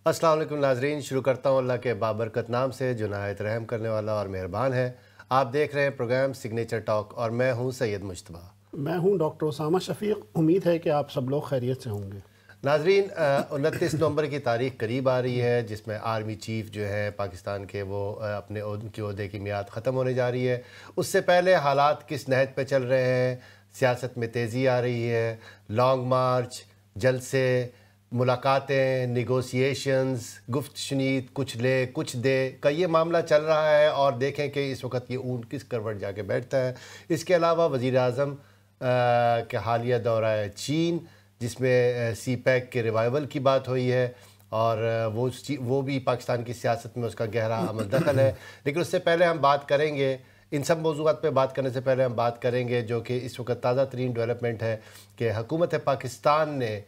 السلام علیکم ناظرین، شروع کرتا ہوں اللہ کے بابرکت نام سے جو نہایت رحم کرنے والا اور مہربان ہے۔ آپ دیکھ رہے ہیں پروگرام سگنیچر ٹاک اور میں ہوں سید مجتبیٰ۔ میں ہوں ڈاکٹر اسامہ شفیق۔ امید ہے کہ آپ سب لوگ خیریت سے ہوں گے۔ ناظرین، 29 نومبر کی تاریخ قریب آ رہی ہے جس میں آرمی چیف جو ہے پاکستان کے وہ اپنے عہدے کی میعاد ختم ہونے جا رہی ہے۔ اس سے پہلے حالات کس نہج پہ چل رہے ہیں، سیاست میں تیزی آ رہی ہے، لانگ مارچ، جلسے، ملاقاتیں، نیگوسیشنز، گفت شنید، کچھ لے کچھ دے کا یہ معاملہ چل رہا ہے، اور دیکھیں کہ اس وقت یہ اونٹ کس کروٹ جا کے بیٹھتا ہے۔ اس کے علاوہ وزیر اعظم کے حالیہ دورہ چین جس میں سی پیک کے ریوائیول کی بات ہوئی ہے، اور وہ بھی پاکستان کی سیاست میں اس کا گہرا عمل دخل ہے۔ لیکن اس سے پہلے ہم بات کریں گے، ان سب موضوعات پہ بات کرنے سے پہلے ہم بات کریں گے جو کہ اس وقت تازہ ترین ڈیولپمنٹ ہے کہ حکومت پاکستان نے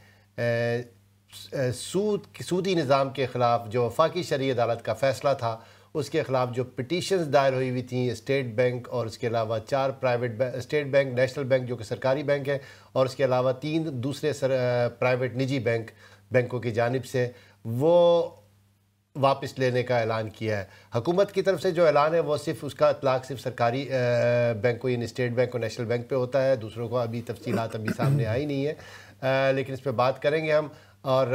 سودی نظام کے خلاف جو وفاقی شرعی عدالت کا فیصلہ تھا اس کے خلاف جو پٹیشنز دائر ہوئی تھیں اسٹیٹ بینک اور اس کے علاوہ 4 private state bank, national bank جو کہ سرکاری بینک ہے، اور اس کے علاوہ 3 دوسرے پرائیویٹ نجی بینکوں کی جانب سے، وہ واپس لینے کا اعلان کیا ہے۔ حکومت کی طرف سے جو اعلان ہے وہ صرف اس کا اطلاق صرف سرکاری بینکوں یعنی اسٹیٹ بینک اور نیشنل بینک پہ ہوتا ہے، دوسروں کو ابھی تفصیلات ابھی سامنے آئی نہیں ہے، لیکن اس پہ بات کریں گے ہم۔ اور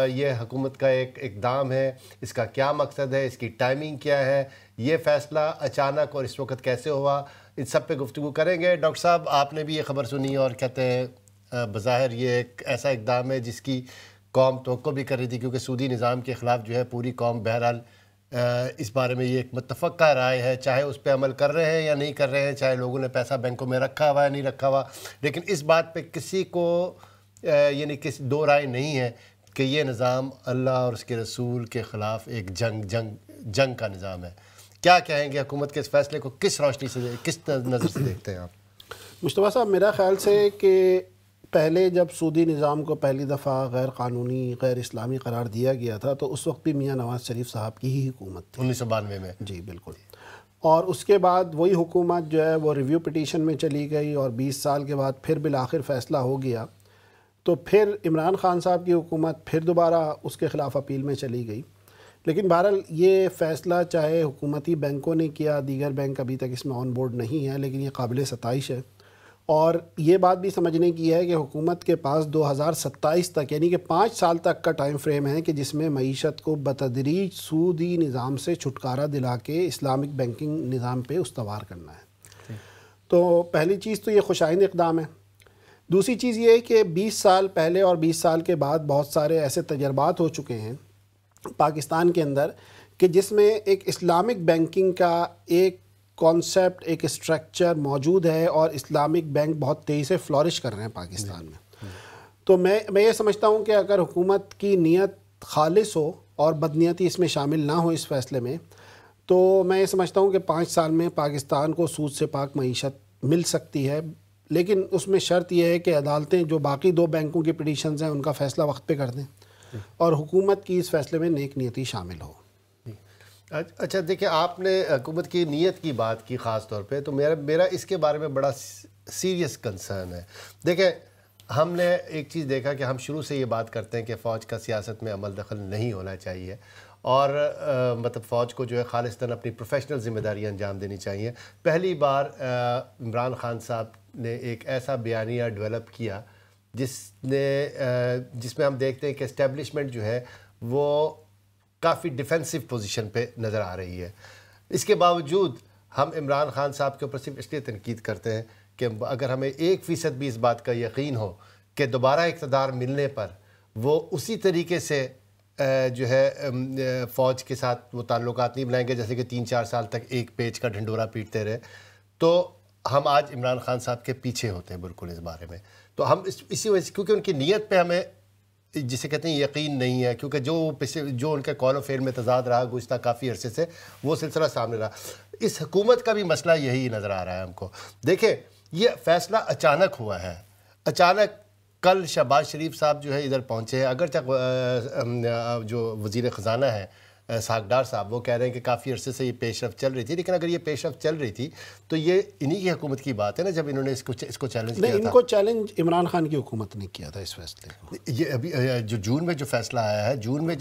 یہ حکومت کا ایک اقدام ہے، اس کا کیا مقصد ہے، اس کی ٹائمنگ کیا ہے، یہ فیصلہ اچانک اور اس وقت کیسے ہوا، ان سب پہ گفتگو کریں گے۔ ڈاکٹر صاحب، آپ نے بھی یہ خبر سنی اور کہتے ہیں بظاہر یہ ایک ایسا اقدام ہے جس کی قوم توقع بھی کر رہی تھی، کیونکہ سودی نظام کے خلاف جو ہے پوری قوم بہرحال اس بارے میں یہ ایک متفقہ رائے ہے، چاہے اس پہ عمل کر رہے ہیں یا نہیں کر رہے ہیں، چاہے لوگوں نے پیسہ بینکوں میں رکھا ہوا ہے نہیں رکھا ہوا، لیکن اس بات پہ کسی کو یعنی کسی دو رائے نہیں ہے کہ یہ نظام اللہ اور اس کے رسول کے خلاف ایک جنگ کا نظام ہے۔ کیا کہیں گے حکومت کے اس فیصلے کو کس روشنی سے، کس نظر سے دیکھتے ہیں آپ؟ مجتبیٰ صاحب، میرا خیال سے کہ پہلے جب سودی نظام کو پہلی دفعہ غیر قانونی غیر اسلامی قرار دیا گیا تھا تو اس وقت بھی میاں نواز شریف صاحب کی ہی حکومت تھی 1992 میں۔ جی بالکل۔ اور اس کے بعد وہی حکومت جو ہے وہ ریویو پٹیشن میں چلی گئی، اور 20 سال کے بعد پھر بالآخر فیصلہ ہو گیا، تو پھر عمران خان صاحب کی حکومت پھر دوبارہ اس کے خلاف اپیل میں چلی گئی۔ لیکن بہرحال یہ فیصلہ چاہے حکومتی بینکوں نے کیا، دیگر بینک ابھی تک اس میں آن بورڈ نہیں ہے، لیکن یہ قابل ستائش ہے۔ اور یہ بات بھی سمجھنے کی ہے کہ حکومت کے پاس 2027 تک یعنی کہ 5 سال تک کا ٹائم فریم ہے کہ جس میں معیشت کو بتدریج سودی نظام سے چھٹکارا دلا کے اسلامک بینکنگ نظام پہ استوار کرنا ہے۔ تو پہلی چیز تو یہ خوشائند اقدام ہے۔ دوسری چیز یہ ہے کہ 20 سال پہلے اور 20 سال کے بعد بہت سارے ایسے تجربات ہو چکے ہیں پاکستان کے اندر کہ جس میں ایک اسلامک بینکنگ کا ایک کانسیپٹ، ایک اسٹرکچر موجود ہے، اور اسلامک بینک بہت تیزی سے فلورش کر رہے ہیں پاکستان میں۔ تو میں یہ سمجھتا ہوں کہ اگر حکومت کی نیت خالص ہو اور بدنیتی اس میں شامل نہ ہو اس فیصلے میں، تو میں یہ سمجھتا ہوں کہ 5 سال میں پاکستان کو سود سے پاک معیشت مل سکتی ہے، لیکن اس میں شرط یہ ہے کہ عدالتیں جو باقی 2 بینکوں کی پٹیشنز ہیں ان کا فیصلہ وقت پہ کر دیں، اور حکومت کی اس فیصلے میں نیک نیتی شامل ہو۔ اچھا دیکھیں، آپ نے حکومت کی نیت کی بات کی خاص طور پہ، تو میرا اس کے بارے میں بڑا سیریس کنسرن ہے۔ دیکھیں، ہم نے ایک چیز دیکھا کہ ہم شروع سے یہ بات کرتے ہیں کہ فوج کا سیاست میں عمل دخل نہیں ہونا چاہیے، اور مطلب فوج کو جو ہے خالصتاً اپنی پروفیشنل ذمہ داریاں انجام دینی چاہیے۔ پہلی بار عمران خان صاحب نے ایک ایسا بیانیہ ڈیولپ کیا جس میں ہم دیکھتے ہیں کہ اسٹیبلشمنٹ جو ہے وہ کافی ڈیفینسو پوزیشن پہ نظر آ رہی ہے۔ اس کے باوجود ہم عمران خان صاحب کے اوپر صرف اس لیے تنقید کرتے ہیں کہ اگر ہمیں 1% بھی اس بات کا یقین ہو کہ دوبارہ اقتدار ملنے پر وہ اسی طریقے سے جو ہے فوج کے ساتھ وہ تعلقات نہیں بنائیں گے جیسے کہ 3-4 سال تک ایک پیج کا ڈھنڈورا پیٹتے رہے، تو ہم آج عمران خان صاحب کے پیچھے ہوتے ہیں بالکل اس بارے میں۔ تو ہم اسی وجہ سے، کیونکہ ان کی نیت پہ ہمیں جسے کہتے ہیں یقین نہیں ہے، کیونکہ جو ان کے قول و فعل میں تضاد رہا گزشتہ کافی عرصے سے، وہ سلسلہ سامنے رہا۔ اس حکومت کا بھی مسئلہ یہی نظر آ رہا ہے ہم کو۔ دیکھیں، یہ فیصلہ اچانک ہوا ہے، اچانک کل شہباز شریف صاحب جو ہے ادھر پہنچے ہیں، اگرچہ جو وزیر خزانہ ہے ساکھ ڈار صاحب وہ کہہ رہے ہیں کہ کافی عرصے سے یہ پیش رفت چل رہی تھی، لیکن اگر یہ پیش رفت چل رہی تھی تو یہ انہی کی حکومت کی بات ہے نا جب انہوں نے اس کو چیلنج کیا تھا. ان کو چیلنج عمران خان کی حکومت نے کیا تھا اس فیصلے کو. یہ ابھی جو جون میں جو فیصلہ آیا ہے، جون میں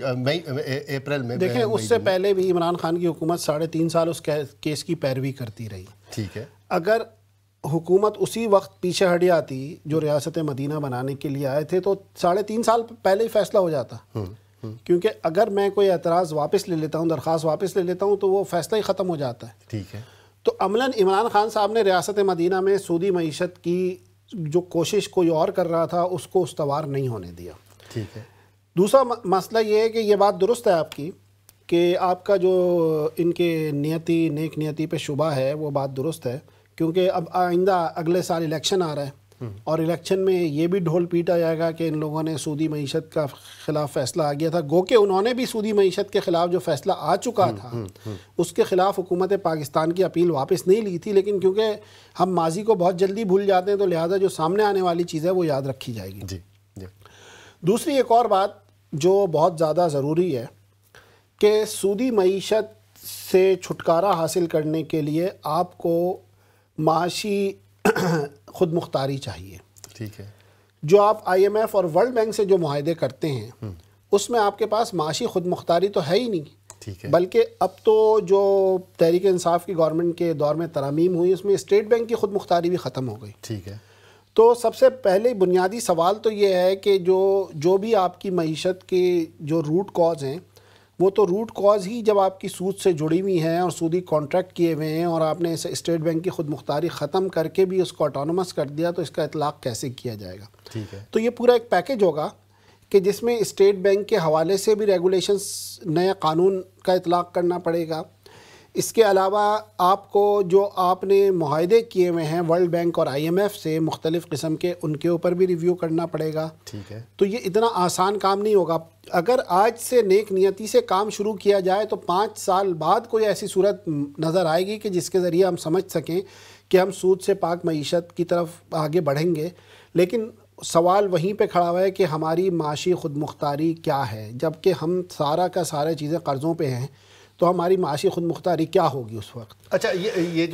اپریل میں، دیکھیں اس سے پہلے بھی عمران خان کی حکومت 3.5 سال اس کیس کی پیروی کرتی رہی. ٹھیک ہے. اگر حکومت اسی وقت پیچھے ہٹ جاتی جو ریاست مدینہ بنانے کے لیے آئے تھے تو 3.5 سال پہلے ہی فیصلہ ہو جاتا. کیونکہ اگر میں کوئی اعتراض واپس لے لیتا ہوں، درخواست واپس لے لیتا ہوں، تو وہ فیصلہ ہی ختم ہو جاتا ہے. ٹھیک ہے. تو عملاً عمران خان صاحب نے ریاست مدینہ میں سودی معیشت کی جو کوشش کوئی اور کر رہا تھا اس کو استوار نہیں ہونے دیا. ٹھیک ہے. دوسرا مسئلہ یہ ہے کہ یہ بات درست ہے آپ کی کہ آپ کا جو ان کے نیک نیتی پہ شبہ ہے وہ بات درست ہے، کیونکہ اب آئندہ اگلے سال الیکشن آ رہا ہے اور الیکشن میں یہ بھی ڈھول پیٹا جائے گا کہ ان لوگوں نے سودی معیشت کا خلاف فیصلہ آ گیا تھا. گو کہ انہوں نے بھی سودی معیشت کے خلاف جو فیصلہ آ چکا تھا اس کے خلاف حکومت پاکستان کی اپیل واپس نہیں لی تھی، لیکن کیونکہ ہم ماضی کو بہت جلدی بھول جاتے ہیں تو لہٰذا جو سامنے آنے والی چیز ہے وہ یاد رکھی جائے گی. جی جی. دوسری ایک اور بات جو بہت زیادہ ضروری ہے کہ سودی معیشت سے چھٹکارا حاصل کرنے کے لیے آپ کو معاشی خود مختاری چاہیے. ٹھیک ہے. جو آپ IMF اور ورلڈ بینک سے جو معاہدے کرتے ہیں اس میں آپ کے پاس معاشی خود مختاری تو ہے ہی نہیں. ٹھیک ہے. بلکہ اب تو جو تحریک انصاف کی گورنمنٹ کے دور میں ترامیم ہوئی اس میں اسٹیٹ بینک کی خود مختاری بھی ختم ہو گئی. ٹھیک ہے. تو سب سے پہلے بنیادی سوال تو یہ ہے کہ جو بھی آپ کی معیشت کے جو روٹ کاز ہیں وہ تو روٹ کاز ہی جب آپ کی سود سے جڑی ہوئی ہیں اور سودی کانٹریکٹ کیے ہوئے ہیں اور آپ نے اسٹیٹ بینک کی خود مختاری ختم کر کے بھی اس کو آٹونومس کر دیا تو اس کا اطلاق کیسے کیا جائے گا. ٹھیک ہے. تو یہ پورا ایک پیکج ہوگا کہ جس میں اسٹیٹ بینک کے حوالے سے بھی ریگولیشنز نئے قانون کا اطلاق کرنا پڑے گا. اس کے علاوہ آپ کو جو آپ نے معاہدے کیے ہوئے ہیں ورلڈ بینک اور IMF سے مختلف قسم کے ان کے اوپر بھی ریویو کرنا پڑے گا. ٹھیک ہے. تو یہ اتنا آسان کام نہیں ہوگا. اگر آج سے نیک نیتی سے کام شروع کیا جائے تو 5 سال بعد کوئی ایسی صورت نظر آئے گی کہ جس کے ذریعے ہم سمجھ سکیں کہ ہم سود سے پاک معیشت کی طرف آگے بڑھیں گے. لیکن سوال وہیں پہ کھڑا ہوا ہے کہ ہماری معاشی خود مختاری کیا ہے. جب کہ ہم سارا کا سارے چیزیں قرضوں پہ ہیں تو ہماری معاشی خود مختاری کیا ہوگی اس وقت. اچھا یہ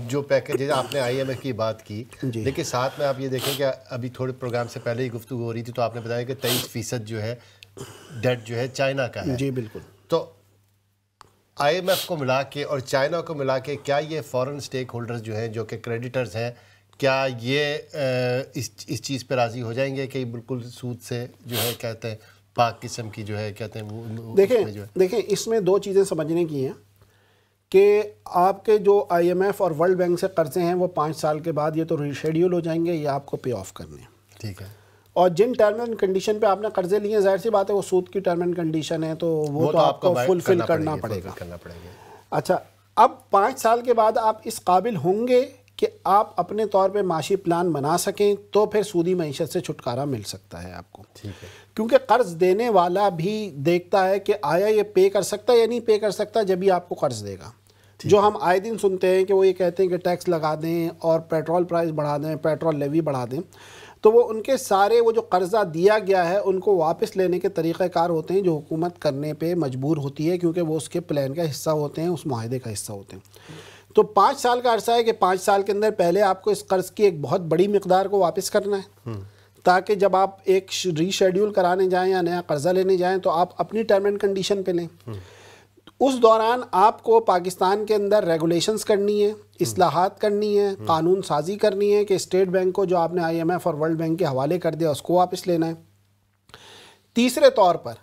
جو پیکج ہے آپ نے IMF کی بات کی، لیکن ساتھ میں آپ یہ دیکھیں کہ ابھی تھوڑے پروگرام سے پہلے ہی گفتگو ہو رہی تھی تو آپ نے بتایا کہ 23% جو ہے ڈیٹ جو ہے چائنا کا ہے. جی بالکل. تو IMF کو ملا کے اور چائنا کو ملا کے کیا یہ فورن سٹیک ہولڈرز جو ہیں جو کہ کریڈیٹرز ہیں کیا یہ اس چیز پہ راضی ہو جائیں گے کہ بالکل سود سے جو ہے کہتے ہیں پاک قسم کی جو ہے کہتے ہیں وہ دیکھیں اس میں 2 چیزیں سمجھنے کی ہیں کہ آپ کے جو IMF اور ورلڈ بینک سے قرضے ہیں وہ 5 سال کے بعد یہ تو ریشیڈیول ہو جائیں گے یا آپ کو پے آف کرنے ہیں. ٹھیک ہے. اور جن ٹرم اینڈ کنڈیشن پہ آپ نے قرضے لیے ہیں ظاہر سی بات ہے وہ سود کی ٹرم اینڈ کنڈیشن ہے تو وہ تو آپ کو فلفل کرنا پڑے گا. اچھا اب 5 سال کے بعد آپ اس قابل ہوں گے کہ آپ اپنے طور پہ معاشی پلان بنا سکیں تو پھر سودی معیشت سے چھٹکارا مل سکتا ہے آپ کو. ٹھیک ہے. کیونکہ قرض دینے والا بھی دیکھتا ہے کہ آیا یہ پے کر سکتا ہے یا نہیں پے کر سکتا جب ہی آپ کو قرض دے گا. جو ہم آئے دن سنتے ہیں کہ وہ یہ کہتے ہیں کہ ٹیکس لگا دیں اور پیٹرول پرائز بڑھا دیں، پیٹرول لیوی بڑھا دیں، تو وہ ان کے سارے وہ جو قرضہ دیا گیا ہے ان کو واپس لینے کے طریقہ کار ہوتے ہیں جو حکومت کرنے پہ مجبور ہوتی ہے کیونکہ وہ اس کے پلان کا حصہ ہوتے ہیں، اس معاہدے کا حصہ ہوتے ہیں. تو 5 سال کا عرصہ ہے کہ 5 سال کے اندر پہلے آپ کو اس قرض کی ایک بہت بڑی مقدار کو واپس کرنا ہے تاکہ جب آپ ایک ری شیڈیول کرانے جائیں یا نیا قرضہ لینے جائیں تو آپ اپنی ٹرم اینڈ کنڈیشن پہ لیں. اس دوران آپ کو پاکستان کے اندر ریگولیشنز کرنی ہے، اصلاحات کرنی ہے، قانون سازی کرنی ہے کہ اسٹیٹ بینک کو جو آپ نے IMF اور ورلڈ بینک کے حوالے کر دیا اس کو واپس لینا ہے. تیسرے طور پر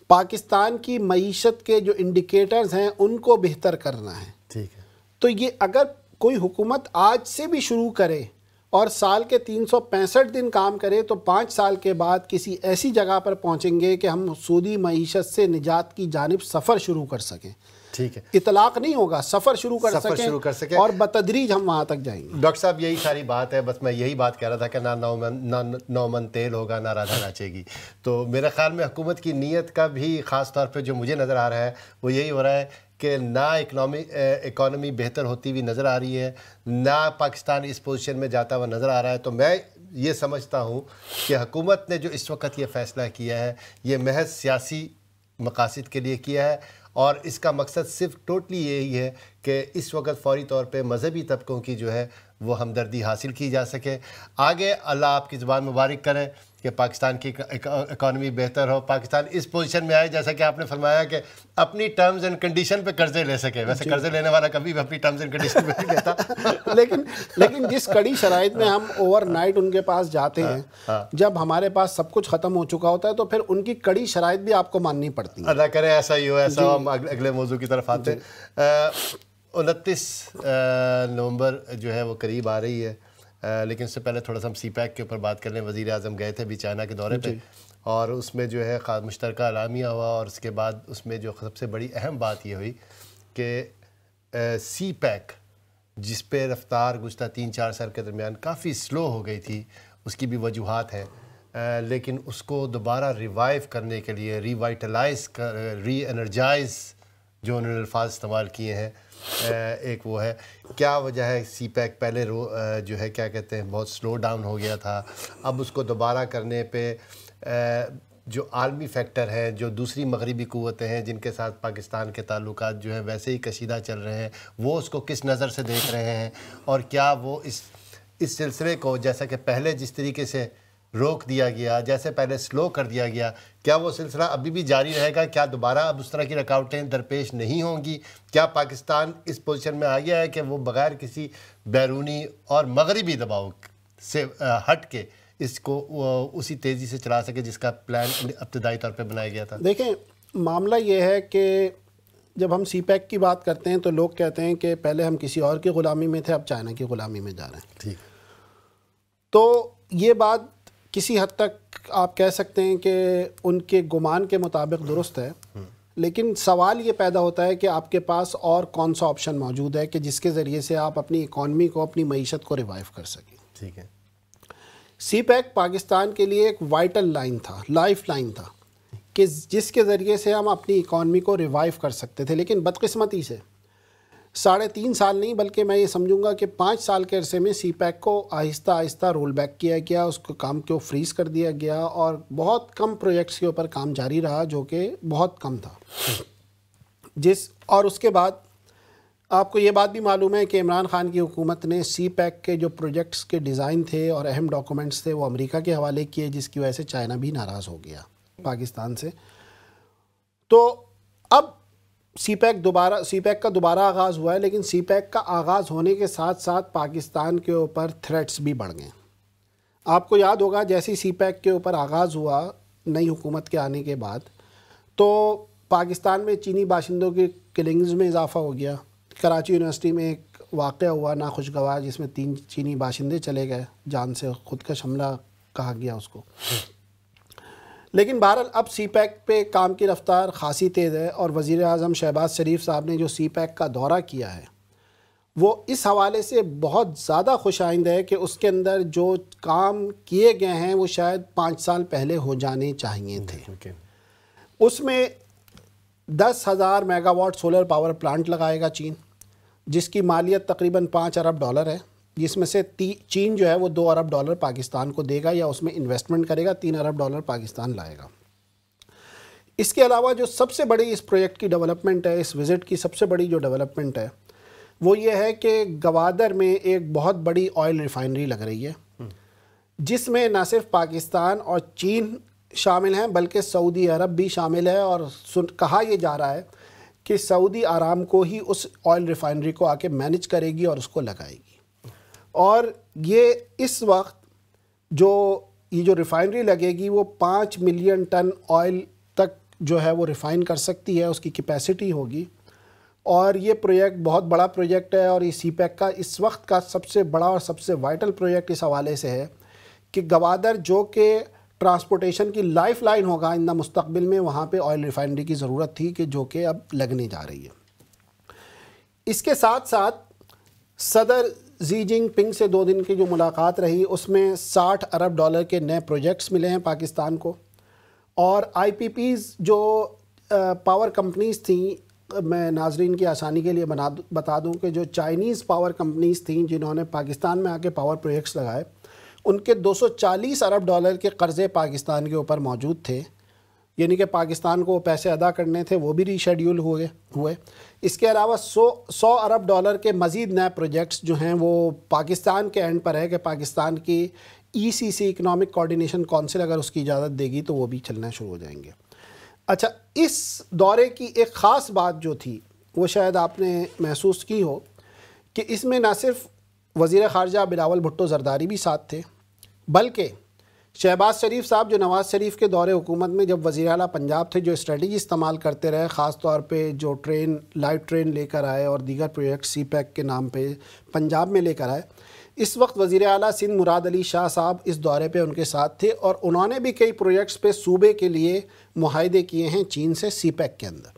پاکستان کی معیشت کے جو انڈیکیٹرز ہیں ان کو بہتر کرنا ہے. ٹھیک ہے. تو یہ اگر کوئی حکومت آج سے بھی شروع کرے اور سال کے 365 دن کام کرے تو 5 سال کے بعد کسی ایسی جگہ پر پہنچیں گے کہ ہم سودی معیشت سے نجات کی جانب سفر شروع کر سکیں. ٹھیک ہے. اطلاق نہیں ہوگا، سفر شروع کر سکیں اور بتدریج ہم وہاں تک جائیں گے. ڈاکٹر صاحب یہی ساری بات ہے، بس میں یہی بات کہہ رہا تھا کہ نہ 9 من تیل ہوگا نہ رادھا ناچے گی. تو میرے خیال میں حکومت کی نیت کا بھی خاص طور پہ جو مجھے نظر آ رہا ہے وہ یہی ہو رہا ہے کہ نہ اکانومی بہتر ہوتی ہوئی نظر آ رہی ہے، نہ پاکستان اس پوزیشن میں جاتا ہوا نظر آ رہا ہے. تو میں یہ سمجھتا ہوں کہ حکومت نے جو اس وقت یہ فیصلہ کیا ہے یہ محض سیاسی مقاصد کے لیے کیا ہے، اور اس کا مقصد صرف ٹوٹلی یہی ہے کہ اس وقت فوری طور پہ مذہبی طبقوں کی جو ہے وہ ہمدردی حاصل کی جا سکے. آگے اللہ آپ کی زبان مبارک کرے کہ پاکستان کی اکانومی بہتر ہو، پاکستان اس پوزیشن میں آئے جیسا کہ آپ نے فرمایا کہ اپنی ٹرمز اینڈ کنڈیشن پہ قرضے لے سکے. ویسے قرضے لینے والا کبھی بھی اپنی ٹرمز اینڈ کنڈیشن پہ نہیں لیتا لیکن جس کڑی شرائط میں ہم اوور نائٹ ان کے پاس جاتے ہیں، جب ہمارے پاس سب کچھ ختم ہو چکا ہوتا ہے تو پھر ان کی کڑی شرائط بھی آپ کو ماننی پڑتی ہے. اللہ کرے ایسا ہی ہو. ایسا ہم اگلے موضوع کی طرف آتے ہیں. 29 نومبر جو ہے وہ قریب آ رہی ہے، لیکن اس سے پہلے تھوڑا سا ہم سی پیک کے اوپر بات کر لیں. وزیر اعظم گئے تھے بھی چائنا کے دورے پہ، اور اس میں جو ہے مشترکہ اعلامیہ ہوا، اور اس کے بعد اس میں جو سب سے بڑی اہم بات یہ ہوئی کہ سی پیک جس پہ رفتار گزشتہ 3-4 سال کے درمیان کافی سلو ہو گئی تھی، اس کی بھی وجوہات ہیں، لیکن اس کو دوبارہ ریوائیو کرنے کے لیے ری انرجائز جو انہوں نے الفاظ استعمال کیے ہیں، ایک وہ ہے. کیا وجہ ہے سی پیک پہلے جو ہے کیا کہتے ہیں بہت سلو ڈاؤن ہو گیا تھا، اب اس کو دوبارہ کرنے پہ جو عالمی فیکٹر ہیں، جو دوسری مغربی قوتیں ہیں جن کے ساتھ پاکستان کے تعلقات جو ہیں ویسے ہی کشیدہ چل رہے ہیں، وہ اس کو کس نظر سے دیکھ رہے ہیں، اور کیا وہ اس سلسلے کو جیسا کہ پہلے جس طریقے سے روک دیا گیا، جیسے پہلے سلو کر دیا گیا، کیا وہ سلسلہ ابھی بھی جاری رہے گا؟ کیا دوبارہ اب اس طرح کی رکاوٹیں درپیش نہیں ہوں گی؟ کیا پاکستان اس پوزیشن میں آ گیا ہے کہ وہ بغیر کسی بیرونی اور مغربی دباؤ سے ہٹ کے اس کو اسی تیزی سے چلا سکے جس کا پلان ابتدائی طور پہ بنایا گیا تھا؟ دیکھیں، معاملہ یہ ہے کہ جب ہم سی پیک کی بات کرتے ہیں تو لوگ کہتے ہیں کہ پہلے ہم کسی اور کی غلامی میں تھے، اب چائنا کی غلامی میں جا رہے ہیں. ٹھیک. تو یہ بات کسی حد تک آپ کہہ سکتے ہیں کہ ان کے گمان کے مطابق درست ہے، لیکن سوال یہ پیدا ہوتا ہے کہ آپ کے پاس اور کون سا آپشن موجود ہے کہ جس کے ذریعے سے آپ اپنی اکانومی کو، اپنی معیشت کو ریوائیو کر سکیں. ٹھیک ہے. سی پیک پاکستان کے لیے ایک وائٹل لائن تھا، لائف لائن تھا، کہ جس کے ذریعے سے ہم اپنی اکانومی کو ریوائیو کر سکتے تھے. لیکن بدقسمتی سے 3.5 سال نہیں بلکہ میں یہ سمجھوں گا کہ 5 سال کے عرصے میں سی پیک کو آہستہ آہستہ رول بیک کیا گیا، اس کو کام کو فریز کر دیا گیا، اور بہت کم پروجیکٹس کے اوپر کام جاری رہا جو کہ بہت کم تھا. اور اس کے بعد آپ کو یہ بات بھی معلوم ہے کہ عمران خان کی حکومت نے سی پیک کے جو پروجیکٹس کے ڈیزائن تھے اور اہم ڈاکومنٹس تھے وہ امریکہ کے حوالے کیے، جس کی وجہ سے چائنا بھی ناراض ہو گیا پاکستان سے. تو اب سی پیک کا دوبارہ آغاز ہوا ہے، لیکن سی پیک کا آغاز ہونے کے ساتھ ساتھ پاکستان کے اوپر تھریٹس بھی بڑھ گئے. آپ کو یاد ہوگا جیسے سی پیک کے اوپر آغاز ہوا نئی حکومت کے آنے کے بعد، تو پاکستان میں چینی باشندوں کی کلنگز میں اضافہ ہو گیا. کراچی یونیورسٹی میں ایک واقعہ ہوا ناخوشگوار جس میں 3 چینی باشندے چلے گئے، جان سے خودکش حملہ کہا گیا اس کو. لیکن بہرحال اب سی پیک پہ کام کی رفتار خاصی تیز ہے، اور وزیر اعظم شہباز شریف صاحب نے جو سی پیک کا دورہ کیا ہے وہ اس حوالے سے بہت زیادہ خوش آئند ہے کہ اس کے اندر جو کام کیے گئے ہیں وہ شاید 5 سال پہلے ہو جانے چاہیے تھے. اس میں 10,000 mega watt solar power plant لگائے گا چین، جس کی مالیت تقریباً $5 ارب ہے، جس میں سے چین جو ہے وہ $2 ارب پاکستان کو دے گا یا اس میں انویسٹمنٹ کرے گا، $3 ارب پاکستان لائے گا. اس کے علاوہ جو سب سے بڑی اس پروجیکٹ کی ڈیولپمنٹ ہے، اس وزٹ کی سب سے بڑی جو ڈیولپمنٹ ہے وہ یہ ہے کہ گوادر میں ایک بہت بڑی آئل ریفائنری لگ رہی ہے، جس میں نہ صرف پاکستان اور چین شامل ہیں بلکہ سعودی عرب بھی شامل ہے، اور کہا یہ جا رہا ہے کہ سعودی آرامکو ہی اس آئل ریفائنری کو آ کے مینج کرے گی اور اس کو لگائے گی. اور یہ اس وقت یہ جو ریفائنری لگے گی وہ 5 ملین ٹن آئل تک جو ہے وہ ریفائن کر سکتی ہے، اس کی کیپیسٹی ہوگی. اور یہ پروجیکٹ بہت بڑا پروجیکٹ ہے، اور یہ سی پیک کا اس وقت کا سب سے بڑا اور سب سے وائٹل پروجیکٹ اس حوالے سے ہے کہ گوادر جو کہ ٹرانسپورٹیشن کی لائف لائن ہوگا آئندہ مستقبل میں، وہاں پہ آئل ریفائنری کی ضرورت تھی کہ جو کہ اب لگنے جا رہی ہے. اس کے ساتھ ساتھ صدر زی جن پنگ سے 2 دن کی جو ملاقات رہی اس میں $60 ارب کے نئے پروجیکٹس ملے ہیں پاکستان کو. اور آئی پی پیز جو پاور کمپنیز تھیں، میں ناظرین کی آسانی کے لیے بتا دوں کہ جو چائنیز پاور کمپنیز تھیں جنہوں نے پاکستان میں آ کے پاور پروجیکٹس لگائے، ان کے $240 ارب کے قرضے پاکستان کے اوپر موجود تھے، یعنی کہ پاکستان کو پیسے ادا کرنے تھے وہ بھی ری شیڈیول ہوئے. اس کے علاوہ 100 ارب ڈالر کے مزید نئے پروجیکٹس جو ہیں وہ پاکستان کے اینڈ پر ہے کہ پاکستان کی ECC اکنامک کوارڈینیشن کونسل اگر اس کی اجازت دے گی تو وہ بھی چلنا شروع ہو جائیں گے. اچھا، اس دورے کی ایک خاص بات جو تھی وہ شاید آپ نے محسوس کی ہو کہ اس میں نہ صرف وزیر خارجہ بلاول بھٹو زرداری بھی ساتھ تھے، بلکہ شہباز شریف صاحب جو نواز شریف کے دور حکومت میں جب وزیر اعلیٰ پنجاب تھے جو اسٹریٹجی استعمال کرتے رہے، خاص طور پہ جو لائٹ ٹرین لے کر آئے اور دیگر پروجیکٹ سی پیک کے نام پہ پنجاب میں لے کر آئے، اس وقت وزیر اعلیٰ سندھ مراد علی شاہ صاحب اس دورے پہ ان کے ساتھ تھے اور انہوں نے بھی کئی پروجیکٹس پہ صوبے کے لیے معاہدے کیے ہیں چین سے سی پیک کے اندر.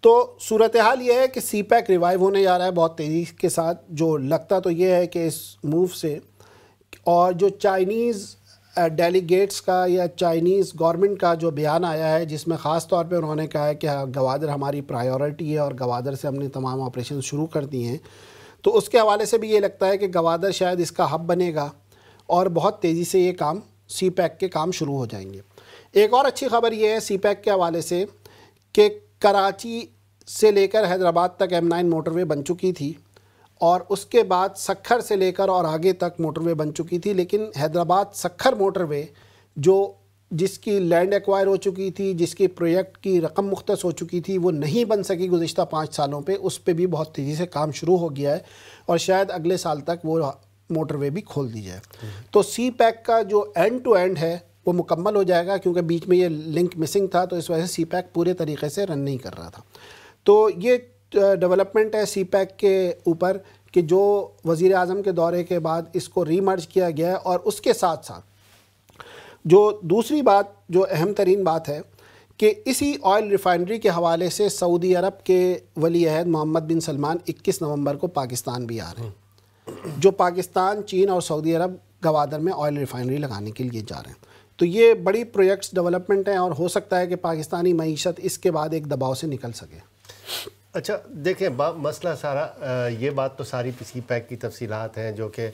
تو صورتحال یہ ہے کہ سی پیک ریوائیو ہونے جا رہا ہے بہت تیزی کے ساتھ. جو لگتا تو یہ ہے کہ اس موو سے اور جو چائنیز ڈیلیگیٹس کا یا چائنیز گورنمنٹ کا جو بیان آیا ہے جس میں خاص طور پہ انہوں نے کہا ہے کہ گوادر ہماری پرائیورٹی ہے اور گوادر سے ہم نے تمام آپریشن شروع کر دیے ہیں، تو اس کے حوالے سے بھی یہ لگتا ہے کہ گوادر شاید اس کا ہب بنے گا اور بہت تیزی سے یہ کام سی پیک کے کام شروع ہو جائیں گے. ایک اور اچھی خبر یہ ہے سی پیک کے حوالے سے کہ کراچی سے لے کر حیدرآباد تک M9 موٹر وے بن چکی تھی اور اس کے بعد سکھر سے لے کر اور آگے تک موٹر وے بن چکی تھی، لیکن حیدرآباد سکھر موٹر وے جس کی لینڈ ایکوائر ہو چکی تھی، جس کی پروجیکٹ کی رقم مختص ہو چکی تھی، وہ نہیں بن سکی گزشتہ 5 سالوں پہ. اس پہ بھی بہت تیزی سے کام شروع ہو گیا ہے اور شاید اگلے سال تک وہ موٹر وے بھی کھول دی جائے. تو سی پیک کا جو اینڈ ٹو اینڈ ہے وہ مکمل ہو جائے گا، کیونکہ بیچ میں یہ لنک مسنگ تھا تو اس وجہ سے سی پیک پورے طریقے سے رن نہیں کر رہا تھا. تو یہ ڈیولپمنٹ ہے سی پیک کے اوپر کہ جو وزیر اعظم کے دورے کے بعد اس کو ری مرج کیا گیا ہے. اور اس کے ساتھ ساتھ جو دوسری بات جو اہم ترین بات ہے کہ اسی آئل ریفائنری کے حوالے سے سعودی عرب کے ولی عہد محمد بن سلمان 21 نومبر کو پاکستان بھی آ رہے ہیں، جو پاکستان، چین اور سعودی عرب گوادر میں آئل ریفائنری لگانے کے لیے جا رہے ہیں. تو یہ بڑی پروجیکٹس ڈیولپمنٹ ہیں اور ہو سکتا ہے کہ پاکستانی معیشت اس کے بعد ایک دباؤ سے نکل سکے. اچھا دیکھیں، مسئلہ سارا یہ بات تو ساری سی پیک کی تفصیلات ہیں جو کہ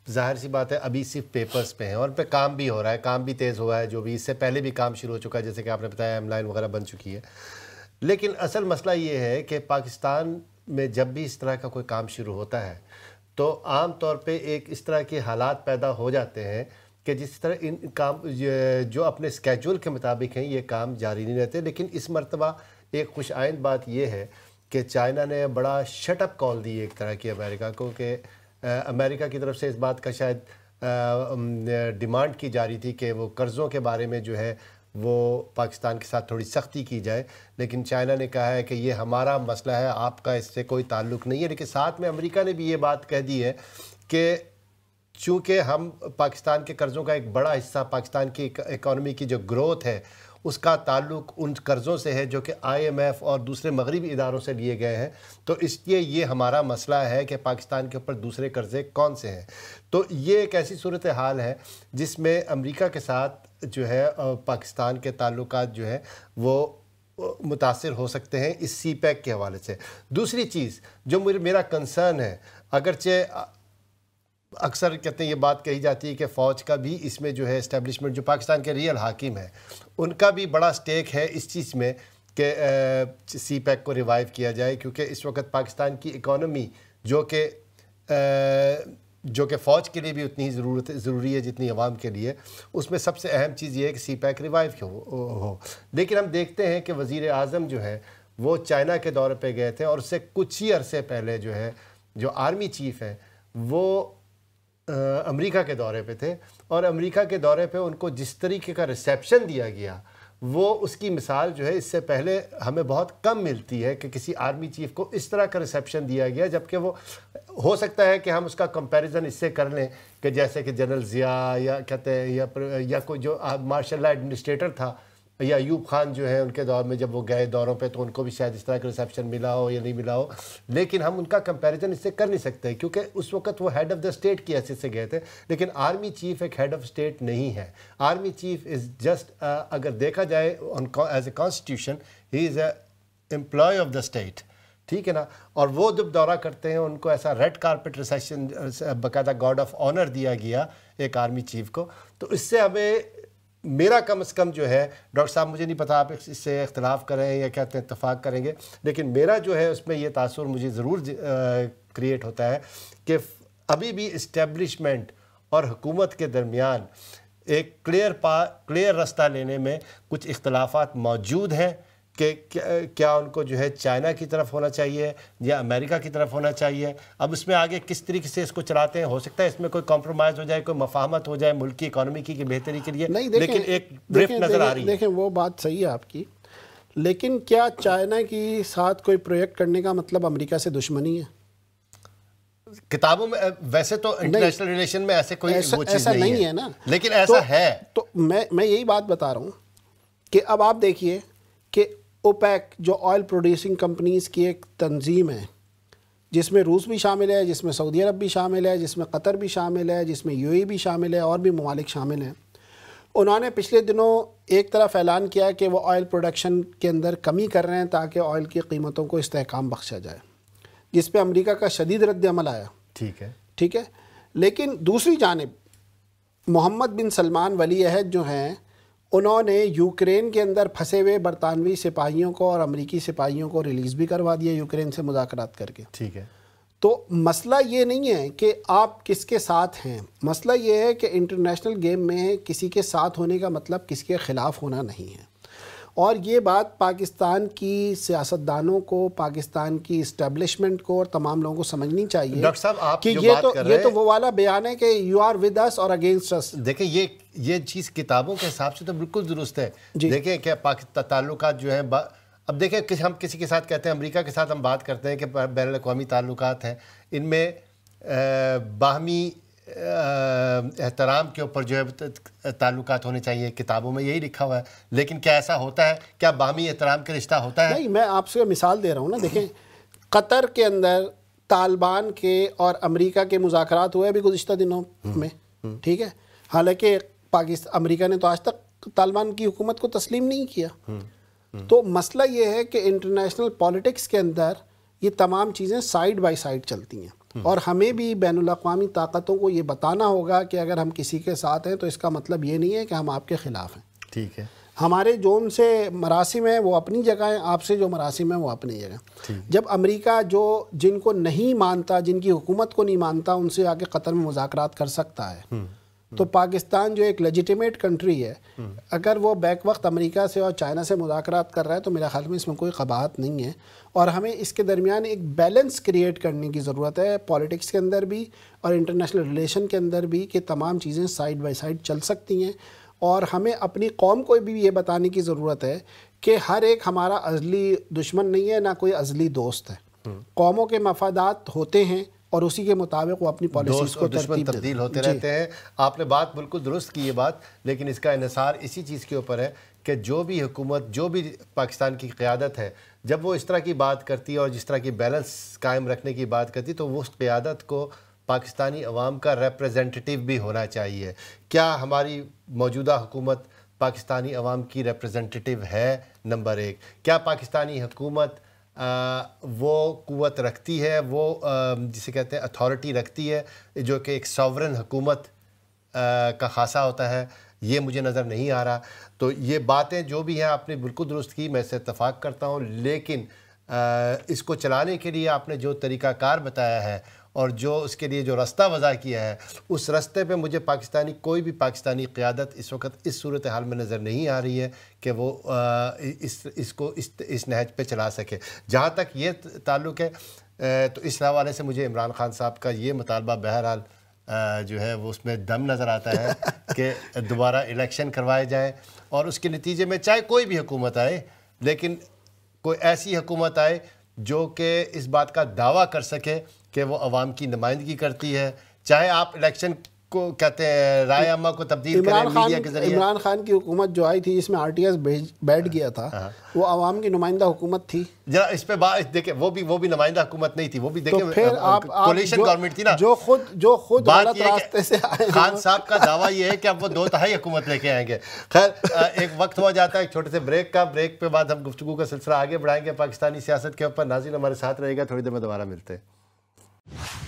ظاہر سی بات ہے ابھی صرف پیپرز پہ ہیں اور پہ کام بھی ہو رہا ہے، کام بھی تیز ہوا ہے، جو بھی اس سے پہلے بھی کام شروع ہو چکا ہے جیسے کہ آپ نے بتایا M9 وغیرہ بن چکی ہے. لیکن اصل مسئلہ یہ ہے کہ پاکستان میں جب بھی اس طرح کا کوئی کام شروع ہوتا ہے تو عام طور پہ ایک اس طرح کے حالات پیدا ہو جاتے ہیں کہ جس طرح ان کام جو اپنے اسکیجول کے مطابق ہیں یہ کام جاری نہیں رہتے. لیکن اس مرتبہ ایک خوش آئند بات یہ ہے کہ چائنا نے بڑا شٹ اپ کال دی ایک طرح کی امریکہ کو، کہ امریکہ کی طرف سے اس بات کا شاید ڈیمانڈ کی جا رہی تھی کہ وہ قرضوں کے بارے میں جو ہے وہ پاکستان کے ساتھ تھوڑی سختی کی جائے، لیکن چائنا نے کہا ہے کہ یہ ہمارا مسئلہ ہے، آپ کا اس سے کوئی تعلق نہیں ہے. لیکن ساتھ میں امریکہ نے بھی یہ بات کہہ دی ہے کہ چونکہ ہم پاکستان کے قرضوں کا ایک بڑا حصہ، پاکستان کی اکانومی کی جو گروتھ ہے اس کا تعلق ان قرضوں سے ہے جو کہ IMF اور دوسرے مغربی اداروں سے لیے گئے ہیں، تو اس لیے یہ ہمارا مسئلہ ہے کہ پاکستان کے اوپر دوسرے قرضے کون سے ہیں. تو یہ ایک ایسی صورتحال ہے جس میں امریکہ کے ساتھ جو ہے پاکستان کے تعلقات جو ہے وہ متاثر ہو سکتے ہیں اس سی پیک کے حوالے سے. دوسری چیز جو میرا کنسرن ہے، اگرچہ اکثر کہتے ہیں یہ بات کہی جاتی ہے کہ فوج کا بھی اس میں جو ہے اسٹیبلشمنٹ جو پاکستان کے ریئل حاکم ہیں ان کا بھی بڑا سٹیک ہے اس چیز میں کہ سی پیک کو ریوائیو کیا جائے، کیونکہ اس وقت پاکستان کی اکانومی جو کہ فوج کے لیے بھی اتنی ہی ضروری ہے جتنی عوام کے لیے، اس میں سب سے اہم چیز یہ ہے کہ سی پیک ریوائیو ہو. لیکن ہم دیکھتے ہیں کہ وزیر اعظم جو ہے وہ چائنا کے دورے پہ گئے تھے اور اس سے کچھ ہی عرصے پہلے جو ہے جو آرمی چیف ہیں وہ امریکہ کے دورے پہ تھے، اور امریکہ کے دورے پہ ان کو جس طریقے کا ریسیپشن دیا گیا وہ اس کی مثال جو ہے اس سے پہلے ہمیں بہت کم ملتی ہے کہ کسی آرمی چیف کو اس طرح کا ریسیپشن دیا گیا، جبکہ وہ ہو سکتا ہے کہ ہم اس کا کمپیریزن اس سے کر لیں کہ جیسے کہ جنرل ضیاء یا کہتے ہیں یا کوئی جو مارشل لا ایڈمنسٹریٹر تھا یا ایوب خان جو ہے ان کے دور میں جب وہ گئے دوروں پہ تو ان کو بھی شاید اس طرح کا ریسیپشن ملا ہو یا نہیں ملا ہو. لیکن ہم ان کا کمپیریزن اس سے کر نہیں سکتے کیونکہ اس وقت وہ ہیڈ آف دا اسٹیٹ کی حیثیت سے گئے تھے. لیکن آرمی چیف ایک ہیڈ آف اسٹیٹ نہیں ہے. آرمی چیف از جسٹ اگر دیکھا جائے ایز اے کانسٹیٹیوشن ہی is a employee of the state, ٹھیک ہے نا. اور وہ جب دورہ کرتے ہیں ان کو ایسا ریڈ کارپٹ ریسیپشن باقاعدہ گارڈ آف آنر دیا گیا ایک آرمی چیف کو. تو اس سے ہمیں میرا کم از کم جو ہے ڈاکٹر صاحب مجھے نہیں پتا آپ اس سے اختلاف کریں یا کہتے ہیں اتفاق کریں گے، لیکن میرا جو ہے اس میں یہ تاثر مجھے ضرور کریٹ ہوتا ہے کہ ابھی بھی اسٹیبلشمنٹ اور حکومت کے درمیان ایک کلیئر رستہ لینے میں کچھ اختلافات موجود ہیں کہ کیا ان کو جو ہے چائنا کی طرف ہونا چاہیے یا امریکہ کی طرف ہونا چاہیے. اب اس میں آگے کس طریقے سے اس کو چلاتے ہیں، ہو سکتا ہے اس میں کوئی کمپرومائز ہو جائے، کوئی مفاہمت ہو جائے ملک کی اکانومی کی بہتری کے لیے، لیکن ایک ڈرفٹ نظر آ رہی ہے. دیکھیں وہ بات صحیح ہے آپ کی، لیکن کیا چائنا کی ساتھ کوئی پروجیکٹ کرنے کا مطلب امریکہ سے دشمنی ہے؟ کتابوں میں ویسے تو انٹرنیشنل ریلیشن میں ایسے کوئی وہ چیز ایسا نہیں ہے نا، لیکن ایسا ہے. تو میں یہی بات بتا رہا ہوں کہ اب آپ دیکھیے کہ اوپیک جو آئل پروڈیوسنگ کمپنیز کی ایک تنظیم ہے جس میں روس بھی شامل ہے، جس میں سعودی عرب بھی شامل ہے، جس میں قطر بھی شامل ہے، جس میں UAE بھی شامل ہے، اور بھی ممالک شامل ہیں. انہوں نے پچھلے دنوں ایک طرف اعلان کیا کہ وہ آئل پروڈکشن کے اندر کمی کر رہے ہیں تاکہ آئل کی قیمتوں کو استحکام بخشا جائے، جس پہ امریکہ کا شدید رد عمل آیا. ٹھیک ہے. لیکن دوسری جانب محمد بن سلمان ولی عہد جو ہیں، انہوں نے یوکرین کے اندر پھنسے ہوئے برطانوی سپاہیوں کو اور امریکی سپاہیوں کو ریلیز بھی کروا دیا یوکرین سے مذاکرات کر کے. ٹھیک ہے. تو مسئلہ یہ نہیں ہے کہ آپ کس کے ساتھ ہیں، مسئلہ یہ ہے کہ انٹرنیشنل گیم میں کسی کے ساتھ ہونے کا مطلب کسی کے خلاف ہونا نہیں ہے. اور یہ بات پاکستان کی سیاستدانوں کو، پاکستان کی اسٹیبلشمنٹ کو اور تمام لوگوں کو سمجھنی چاہیے. ڈاکٹر صاحب آپ کہ یہ تو وہ والا بیان ہے کہ یو آر ود اس اور اگینسٹ اس. دیکھیں یہ چیز کتابوں کے حساب سے تو بالکل درست ہے. دیکھیں کہ پاکستان تعلقات جو ہیں، اب دیکھیں کہ ہم کسی کے ساتھ کہتے ہیں، امریکہ کے ساتھ ہم بات کرتے ہیں کہ بین الاقوامی تعلقات ہیں، ان میں باہمی احترام کے اوپر جو ہے تعلقات ہونے چاہیے، کتابوں میں یہی لکھا ہوا ہے. لیکن کیا ایسا ہوتا ہے؟ کیا باہمی احترام کے رشتہ ہوتا ہے؟ نہیں، میں آپ سے مثال دے رہا ہوں نا. دیکھیں قطر کے اندر طالبان کے اور امریکہ کے مذاکرات ہوئے ابھی گزشتہ دنوں میں. ٹھیک ہے. حالانکہ امریکہ نے تو آج تک طالبان کی حکومت کو تسلیم نہیں کیا. تو مسئلہ یہ ہے کہ انٹرنیشنل پالیٹکس کے اندر یہ تمام چیزیں سائیڈ بائی سائیڈ چلتی ہیں، اور ہمیں بھی بین الاقوامی طاقتوں کو یہ بتانا ہوگا کہ اگر ہم کسی کے ساتھ ہیں تو اس کا مطلب یہ نہیں ہے کہ ہم آپ کے خلاف ہیں. ٹھیک ہے. ہمارے جو ان سے مراسم ہیں وہ اپنی جگہ ہیں، آپ سے جو مراسم ہیں وہ اپنی جگہ. جب امریکہ جن کو نہیں مانتا، جن کی حکومت کو نہیں مانتا، ان سے آگے قطر میں مذاکرات کر سکتا ہے، تو پاکستان جو ایک لیجیٹیمیٹ کنٹری ہے، اگر وہ بیک وقت امریکہ سے اور چائنا سے مذاکرات کر رہا ہے تو میرا خیال میں اس میں کوئی قباحت نہیں ہے. اور ہمیں اس کے درمیان ایک بیلنس کریٹ کرنے کی ضرورت ہے، پالیٹکس کے اندر بھی اور انٹرنیشنل ریلیشن کے اندر بھی، کہ تمام چیزیں سائیڈ بائی سائیڈ چل سکتی ہیں. اور ہمیں اپنی قوم کو بھی یہ بتانے کی ضرورت ہے کہ ہر ایک ہمارا ازلی دشمن نہیں ہے، نہ کوئی ازلی دوست ہے. قوموں کے مفادات ہوتے ہیں اور اسی کے مطابق وہ اپنی پالیسیز کو تبدیل ہوتے رہتے ہیں. آپ نے بات بالکل درست کی یہ بات، لیکن اس کا انحصار اسی چیز کے اوپر ہے کہ جو بھی حکومت، جو بھی پاکستان کی قیادت ہے، جب وہ اس طرح کی بات کرتی ہے اور جس طرح کی بیلنس قائم رکھنے کی بات کرتی ہے، تو وہ اس قیادت کو پاکستانی عوام کا ریپریزنٹیٹیو بھی ہونا چاہیے. کیا ہماری موجودہ حکومت پاکستانی عوام کی ریپریزنٹیٹیو ہے؟ نمبر ایک. کیا پاکستانی حکومت وہ قوت رکھتی ہے، وہ جسے کہتے ہیں اتھارٹی رکھتی ہے جو کہ ایک ساورن حکومت کا خاصہ ہوتا ہے؟ یہ مجھے نظر نہیں آ رہا. تو یہ باتیں جو بھی ہیں آپ نے بالکل درست کی، میں اس سے اتفاق کرتا ہوں. لیکن اس کو چلانے کے لیے آپ نے جو طریقہ کار بتایا ہے اور جو اس کے لیے جو رستہ وضع کیا ہے، اس رستے پہ مجھے کوئی بھی پاکستانی قیادت اس وقت اس صورتحال میں نظر نہیں آ رہی ہے کہ وہ اس نہج پہ چلا سکے. جہاں تک یہ تعلق ہے تو اس حوالے سے مجھے عمران خان صاحب کا یہ مطالبہ بہرحال جو ہے وہ اس میں دم نظر آتا ہے کہ دوبارہ الیکشن کروائے جائیں، اور اس کے نتیجے میں چاہے کوئی بھی حکومت آئے، لیکن کوئی ایسی حکومت آئے جو کہ اس بات کا دعویٰ کر سکے کہ وہ عوام کی نمائندگی کرتی ہے. چاہے آپ الیکشن کو کہتے ہیں رائے عامہ کو تبدیل کریں میڈیا کے ذریعے. عمران خان کی حکومت جو آئی تھی جس میں RTS بیٹھ گیا تھا، وہ عوام کی نمائندہ حکومت تھی. ذرا اس پہ بات دیکھیں، وہ بھی نمائندہ حکومت نہیں تھی، وہ بھی دیکھیں کولیشن گورنمنٹ تھی نا، جو خود غلط راستے سے آئے. خان صاحب کا دعویٰ یہ ہے کہ اب وہ 2/3 حکومت لے کے آئیں گے. خیر، ایک وقت ہو جاتا ہے ایک چھوٹے سے بریک کا. بریک پہ بعد ہم گفتگو کا سلسلہ آگے بڑھائیں گے پاکستانی سیاست کے اوپر. ناظرین ہمارے ساتھ رہے گا، تھوڑی دیر میں دوبارہ ملتے ہیں.